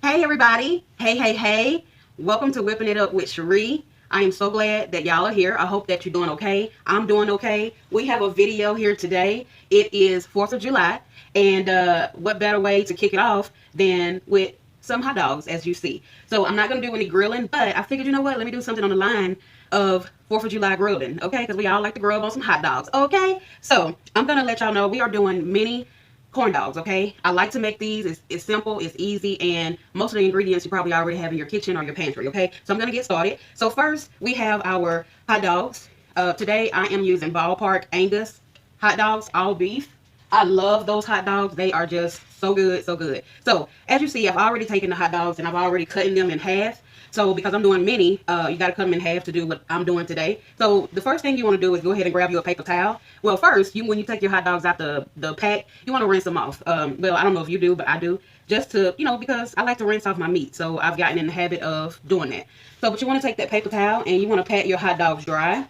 Hey everybody. Hey. Welcome to Whipping It Up with Cherie. I am so glad that y'all are here. I hope that you're doing okay. I'm doing okay. We have a video here today. It is 4th of July. And what better way to kick it off than with some hot dogs, as you see. So I'm not going to do any grilling, but I figured, you know what? Let me do something on the line of 4th of July grilling, okay? Because we all like to grill on some hot dogs, okay? So I'm going to let y'all know we are doing mini corn dogs, okay? I like to make these. It's simple, it's easy, and most of the ingredients you probably already have in your kitchen or your pantry, okay? So I'm gonna get started. So first, we have our hot dogs. Today, I am using Ballpark Angus hot dogs, all beef. I love those hot dogs. They are just so good, so good. So as you see, I've already taken the hot dogs and I've already cutting them in half. So because I'm doing mini, you got to cut them in half to do what I'm doing today. So the first thing you want to do is go ahead and grab you a paper towel. Well, first, when you take your hot dogs out the pack, you want to rinse them off. Well, I don't know if you do, but I do. Just to, because I like to rinse off my meat. So I've gotten in the habit of doing that. So, but you want to take that paper towel and you want to pat your hot dogs dry.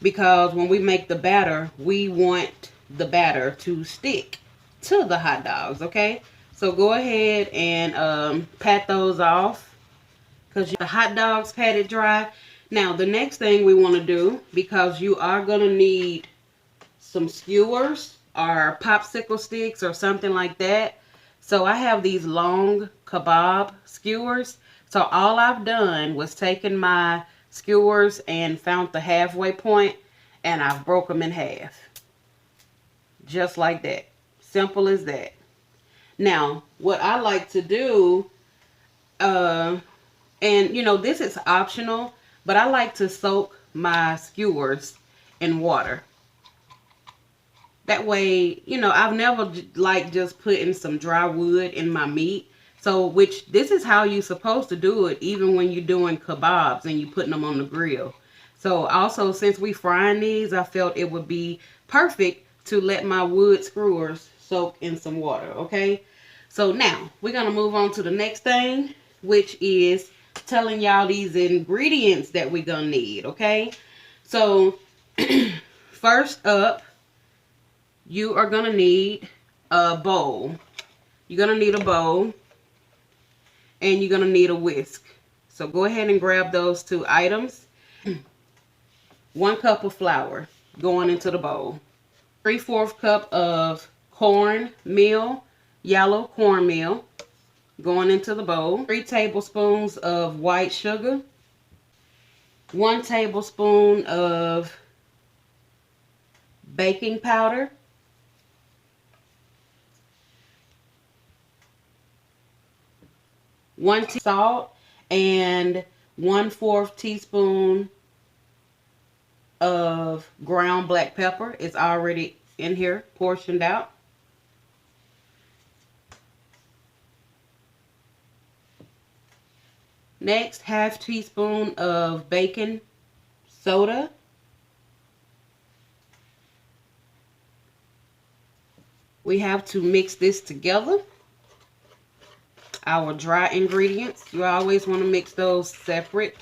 Because when we make the batter, we want the batter to stick to the hot dogs, okay? So go ahead and pat those off because the hot dogs patted dry. Now, the next thing we want to do, because you are going to need some skewers or popsicle sticks or something like that. So I have these long kebab skewers. So all I've done was taken my skewers and found the halfway point and I've broke them in half. Just like that. Simple as that. Now, what I like to do, and this is optional, but I like to soak my skewers in water. That way, I've never like just putting some dry wood in my meat. So, which this is how you're supposed to do it, even when you're doing kebabs and you're putting them on the grill. So, also, since we frying these, I felt it would be perfect to let my wood skewers soak in some water, okay? So, now, we're going to move on to the next thing, which is telling y'all these ingredients that we're going to need, okay? So, first up, you are going to need a bowl. You're going to need a bowl. And you're going to need a whisk. So go ahead and grab those two items. 1 cup of flour going into the bowl. 3/4 cup of cornmeal, yellow cornmeal, going into the bowl. 3 tablespoons of white sugar. 1 tablespoon of baking powder. 1 teaspoon salt and 1/4 teaspoon of ground black pepper. It's already in here, portioned out. Next, 1/2 teaspoon of baking soda. We have to mix this together. Our dry ingredients, you always want to mix those separate.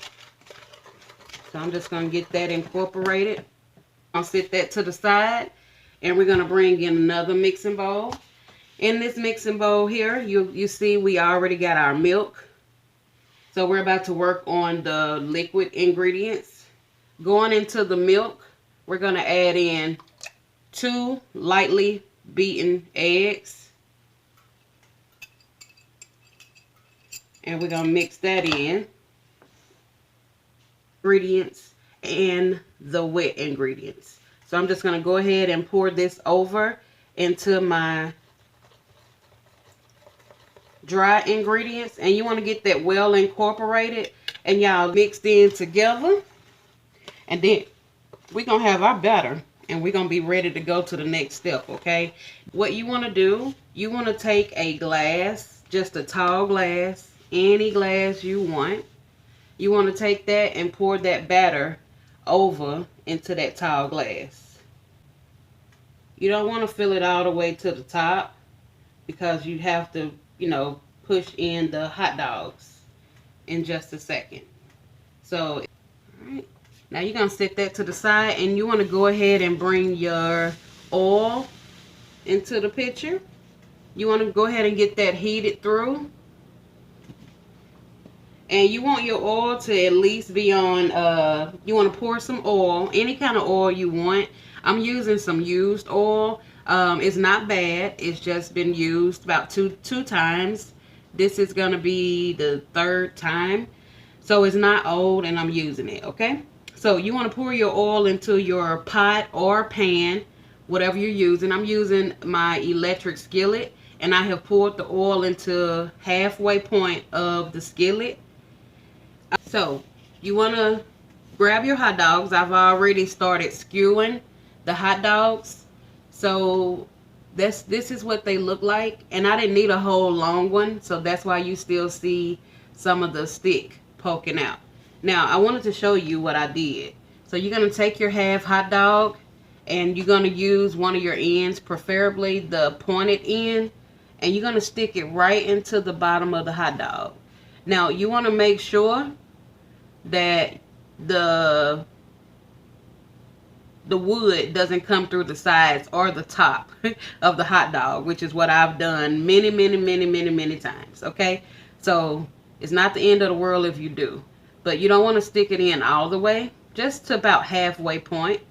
So I'm just going to get that incorporated. I'll set that to the side and we're going to bring in another mixing bowl. In this mixing bowl here, you see we already got our milk. So we're about to work on the liquid ingredients. Going into the milk, we're going to add in 2 lightly beaten eggs. And we're going to mix that in. Ingredients and the wet ingredients. So I'm just going to go ahead and pour this over into my dry ingredients. And you want to get that well incorporated and y'all mixed in together. And then we're going to have our batter and we're going to be ready to go to the next step, okay? What you want to do, you want to take a glass, just a tall glass, any glass you want. You want to take that and pour that batter over into that tall glass. You don't want to fill it all the way to the top because you have to, push in the hot dogs in just a second. So, all right. Now you're going to set that to the side and you want to go ahead and bring your oil into the picture. You want to go ahead and get that heated through. And you want your oil to at least be on, you want to pour some oil, any kind of oil you want. I'm using some used oil. It's not bad. It's just been used about two times. This is going to be the third time. So it's not old and I'm using it, okay? So you want to pour your oil into your pot or pan, whatever you're using. I'm using my electric skillet, and I have poured the oil into halfway point of the skillet. So you want to grab your hot dogs. I've already started skewing the hot dogs. So this is what they look like. And I didn't need a whole long one, so that's why you still see some of the stick poking out. Now I wanted to show you what I did. So you're going to take your half hot dog and you're going to use one of your ends, preferably the pointed end, and you're going to stick it right into the bottom of the hot dog. Now you want to make sure that the wood doesn't come through the sides or the top of the hot dog, which is what I've done many times, okay? So it's not the end of the world if you do, but you don't want to stick it in all the way, just to about halfway point,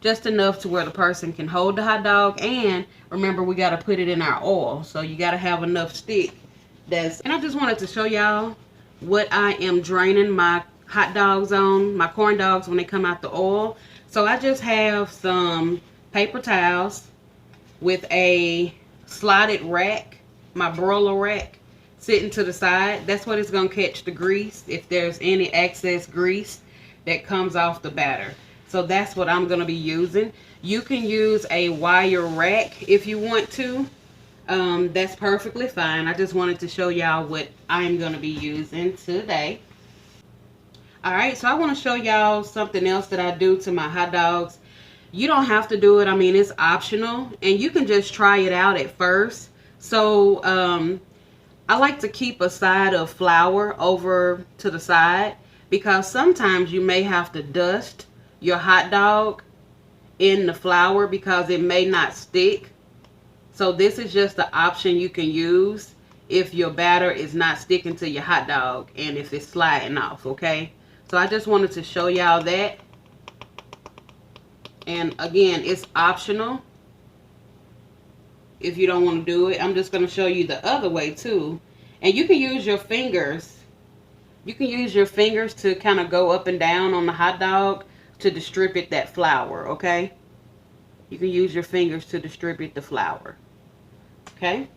just enough to where the person can hold the hot dog. And remember, we got to put it in our oil, so you got to have enough stick. And I just wanted to show y'all what I am draining my hot dogs on, my corn dogs, when they come out the oil. So I just have some paper towels with a slotted rack, my broiler rack, sitting to the side. That's what it's going to catch the grease, if there's any excess grease that comes off the batter. So that's what I'm going to be using. You can use a wire rack if you want to. That's perfectly fine. I just wanted to show y'all what I'm going to be using today. Alright, so I want to show y'all something else that I do to my hot dogs. You don't have to do it. I mean, it's optional, and you can just try it out at first. So I like to keep a side of flour over to the side, because sometimes you may have to dust your hot dog in the flour because it may not stick. So this is just the option you can use if your batter is not sticking to your hot dog and if it's sliding off, okay? So I just wanted to show y'all that. And again, it's optional if you don't want to do it. I'm just going to show you the other way too. And you can use your fingers. You can use your fingers to kind of go up and down on the hot dog to distribute that flour, okay? You can use your fingers to distribute the flour, okay?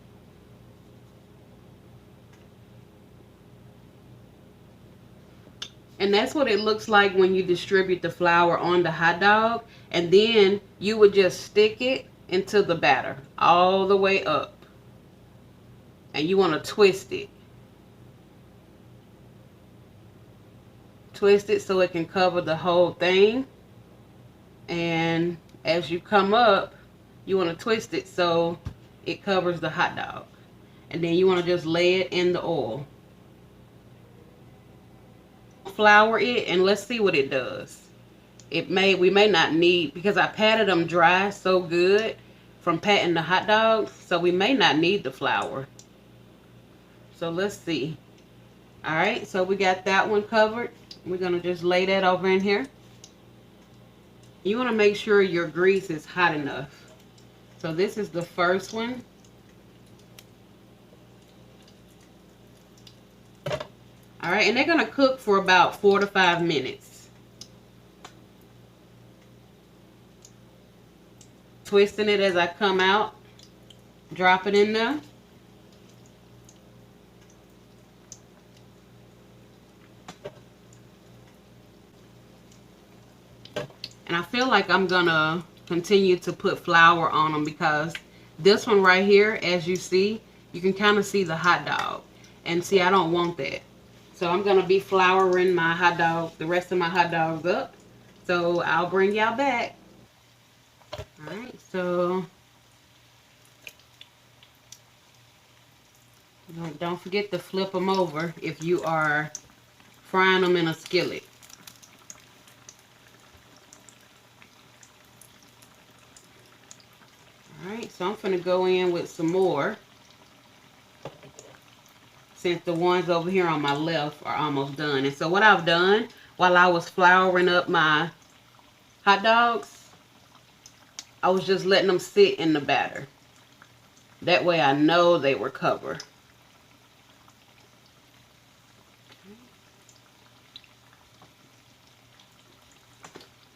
And that's what it looks like when you distribute the flour on the hot dog. And then you would just stick it into the batter all the way up. And you want to twist it. Twist it so it can cover the whole thing. And as you come up, you want to twist it so it covers the hot dog. And then you want to just lay it in the oil. Flour it, and let's see what it does. We may not need, because I patted them dry so good from patting the hot dogs, so we may not need the flour. So let's see. Alright, so we got that one covered. We're going to just lay that over in here. You want to make sure your grease is hot enough. So this is the first one. Alright, and they're going to cook for about 4 to 5 minutes. Twisting it as I come out. Drop it in there. And I feel like I'm going to continue to put flour on them, because this one right here, as you see, you can kind of see the hot dog. And see, I don't want that. So I'm going to be flouring my hot dog, the rest of my hot dogs up. So I'll bring y'all back. Alright, so don't forget to flip them over if you are frying them in a skillet. Alright, so I'm going to go in with some more. since the ones over here on my left are almost done. And so what I've done while I was flouring up my hot dogs, I was just letting them sit in the batter. That way I know they were covered.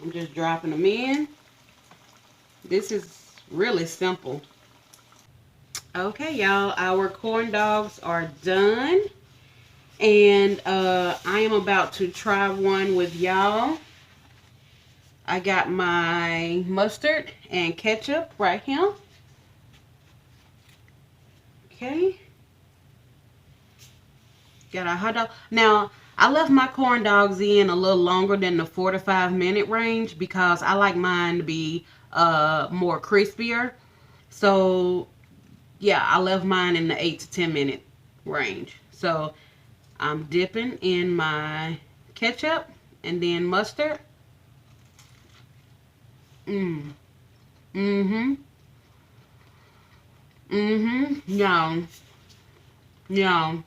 I'm just dropping them in. This is really simple. Okay, y'all, our corn dogs are done. And I am about to try one with y'all. I got my mustard and ketchup right here. Okay. Got our hot dog. Now, I left my corn dogs in a little longer than the 4 to 5 minute range because I like mine to be more crispier. So, yeah, I left mine in the 8 to 10 minute range. So, I'm dipping in my ketchup and then mustard. Yum. Yum.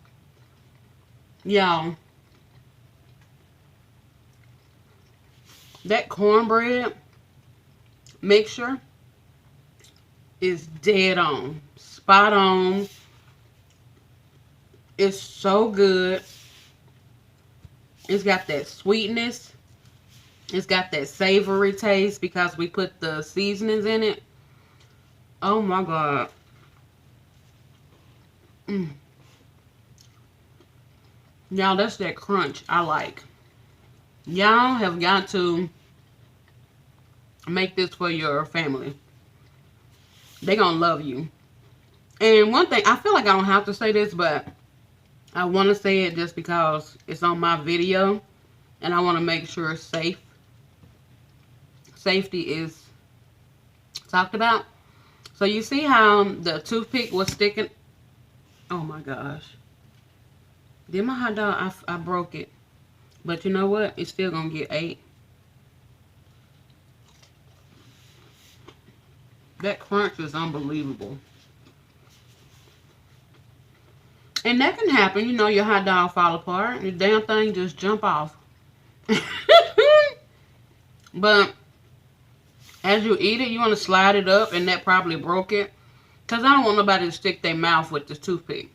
Yum. That cornbread mixture is dead on. Spot on. It's so good. It's got that sweetness. It's got that savory taste because we put the seasonings in it. Oh my God. Y'all, that's that crunch I like. Y'all have got to make this for your family. They gonna love you. And one thing, I feel like I don't have to say this, but I want to say it just because it's on my video and I want to make sure it's safe. Safety is talked about. So you see how the toothpick was sticking? Oh my gosh. Then my hot dog, I broke it. But you know what? It's still going to get 8. That crunch is unbelievable. And that can happen. You know, your hot dog fall apart. And the damn thing just jump off. But as you eat it, you want to slide it up. And that probably broke it. Because I don't want nobody to stick their mouth with this toothpick.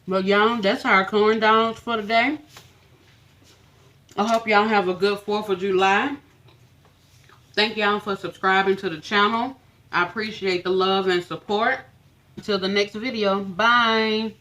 But y'all, that's our corn dogs for today. I hope y'all have a good 4th of July. Thank y'all for subscribing to the channel. I appreciate the love and support. Until the next video, bye.